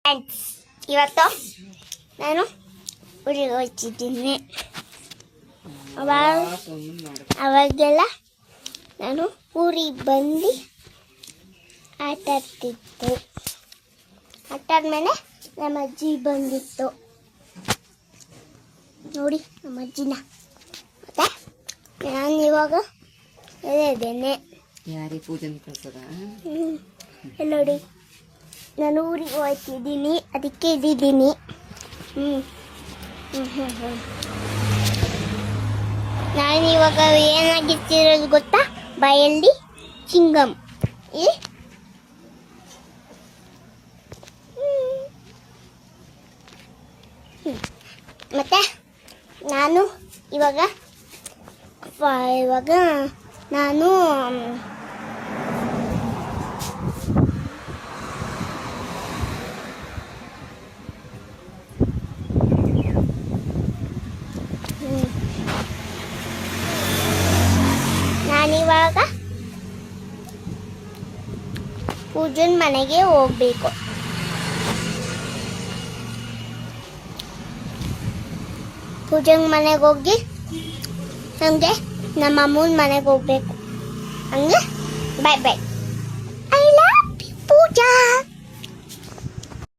Friends, ಇವತ್ತು ನಾನು ಊರಿಗೆ ಹೋಗ್ತಿದ್ದೀನಿ. ಅವಾಗೆಲ್ಲ ನಾನು ಊರಿಗೆ ಬಂದು ಆಟ ಆಡ್ತಿದ್ದು. ಆಟ ಆದ್ಮೇಲೆ ನಮ್ಮ ಅಜ್ಜಿ ಬಂದಿತ್ತು ನೋಡಿ, ನಮ್ಮ ಅಜ್ಜಿನ. ಮತ್ತೆ ನಾನು ಇವಾಗ ಇದ್ದೇನೆ. ಯಾರಿಗೆ ಪೂಜೆ ಕಳ್ಸದ ನೋಡಿ, ನಾನು ಊರಿಗೆ ಹೋಗ್ತಿದ್ದೀನಿ, ಅದಕ್ಕೆ ಇದ್ದೀನಿ. ನಾನು ಇವಾಗ ಏನಾಗಿತ್ತಿರೋದು ಗೊತ್ತಾ? ಬಾಯಲ್ಲಿ ಚಿಂಗಮ್. ಮತ್ತೆ ನಾನು ಇವಾಗ ನಾನು ನಾನಿವಾಗ ಪೂಜನ್ ಮನೆಗೆ ಹೋಗ್ಬೇಕು. ಪೂಜನ್ ಮನೆಗೆ ಹೋಗಿ ನಮಗೆ ನಮ್ಮ ಅಮ್ಮನ ಮನೆಗೆ ಹೋಗ್ಬೇಕು. ಹಂಗೆ bye bye. I love you Pooja.